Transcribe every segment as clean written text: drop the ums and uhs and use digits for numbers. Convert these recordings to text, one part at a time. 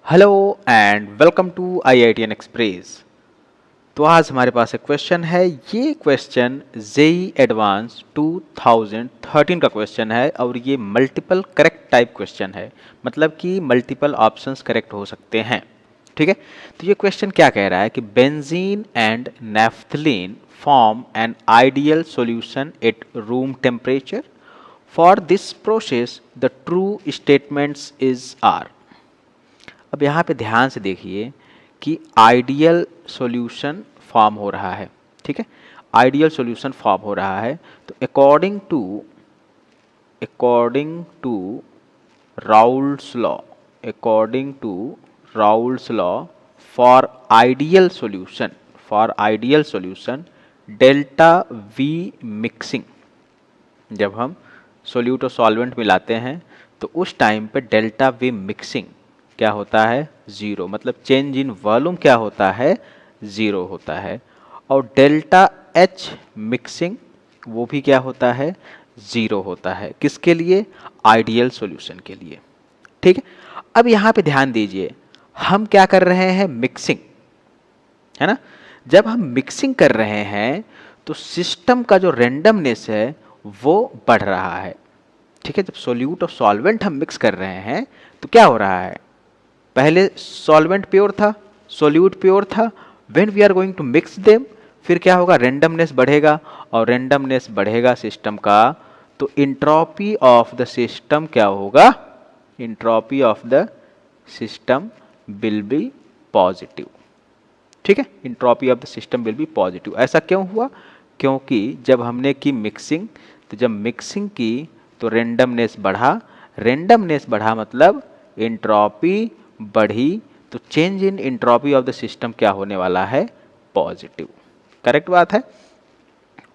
Hello and welcome to IITN express. तो आज हमारे पास एक क्वेश्चन है। ये क्वेश्चन जेई एडवांस 2013 का क्वेश्चन है और ये मल्टीपल करेक्ट टाइप क्वेश्चन है, मतलब कि मल्टीपल ऑप्शंस करेक्ट हो सकते हैं। ठीक है, तो ये क्वेश्चन क्या कह रहा है कि benzene and naphthalene form an ideal solution at room temperature. For this process the true statements is are. अब यहाँ पे ध्यान से देखिए कि आइडियल सॉल्यूशन फॉर्म हो रहा है। ठीक है, आइडियल सॉल्यूशन फॉर्म हो रहा है। तो according to Raoult's law, according to Raoult's law for ideal solution delta V mixing, जब हम सोल्यूट और सॉल्वेंट मिलाते हैं तो उस टाइम पे डेल्टा वी मिक्सिंग क्या होता है, ज़ीरो। मतलब चेंज इन वॉल्यूम क्या होता है, ज़ीरो होता है। और डेल्टा एच मिक्सिंग वो भी क्या होता है, ज़ीरो होता है। किसके लिए, आइडियल सॉल्यूशन के लिए। ठीक है, अब यहाँ पे ध्यान दीजिए, हम क्या कर रहे हैं, मिक्सिंग, है ना। जब हम मिक्सिंग कर रहे हैं तो सिस्टम का जो रेंडमनेस है वो बढ़ रहा है। ठीक है, जब सोल्यूट और सॉल्वेंट हम मिक्स कर रहे हैं तो क्या हो रहा है, पहले सॉल्वेंट प्योर था, सोल्यूट प्योर था। When we are going to mix them, फिर क्या होगा, रेंडमनेस बढ़ेगा, और रेंडमनेस बढ़ेगा सिस्टम का तो इंट्रोपी ऑफ द सिस्टम क्या होगा, entropy of the system will be positive. ठीक है, entropy of the system will be positive. ऐसा क्यों हुआ, क्योंकि जब हमने की मिक्सिंग, तो जब मिक्सिंग की तो रेंडमनेस बढ़ा, रेंडमनेस बढ़ा मतलब इंट्रोपी बढ़ी, तो change in entropy of the system क्या होने वाला है, पॉजिटिव। करेक्ट बात है।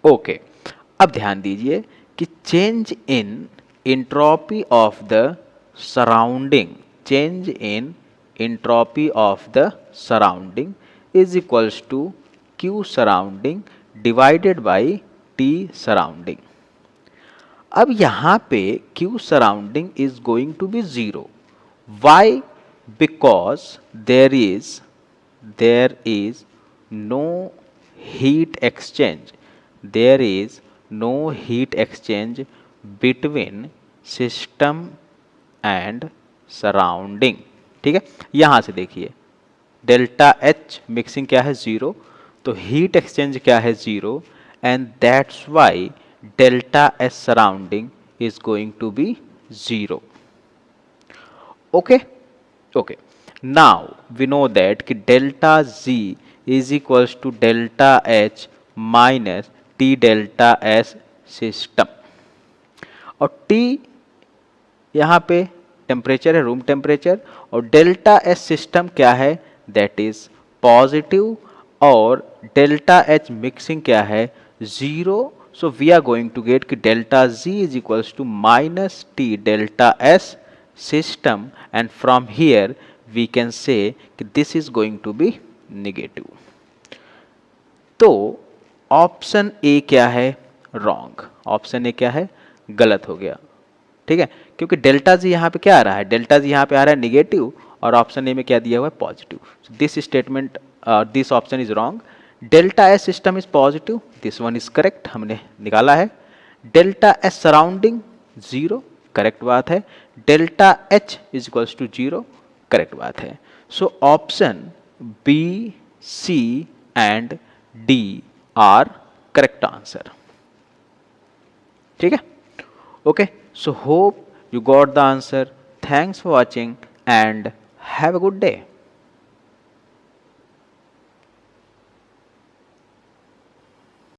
ओके, अब ध्यान दीजिए कि change in entropy of the surrounding, change in entropy of the surrounding is equals to Q surrounding divided by T surrounding. अब यहाँ पे Q surrounding is going to be zero. Why, because there is no heat exchange, there is no heat exchange between system and surrounding। ठीक है, यहाँ से देखिए delta H mixing क्या है, ज़ीरो, तो हीट एक्सचेंज क्या है, zero, and that's why delta H surrounding is going to be zero. Okay okay, now we know that कि delta G is equals to delta H minus T delta S system. और T यहाँ पे temperature है, room temperature, और delta S system क्या है, that is positive, और delta H mixing क्या है, zero. So we are going to get कि delta G is equals to minus T delta S system, and from here we can say कि this is going to be negative। तो option A क्या है, wrong, option A क्या है, गलत हो गया। ठीक है, क्योंकि डेल्टा जी यहाँ पे क्या आ रहा है, डेल्टा जी यहाँ पे आ रहा है निगेटिव, और ऑप्शन ए में क्या दिया हुआ है, positive. This statement, this option is wrong. Delta S system is positive, this one is correct, हमने निकाला है। Delta S surrounding zero, correct बात है। Delta H is equals to zero, correct बात है। So option B, C and D are correct answer. ठीक है, okay, so hope you got the answer. Thanks for watching and have a good day.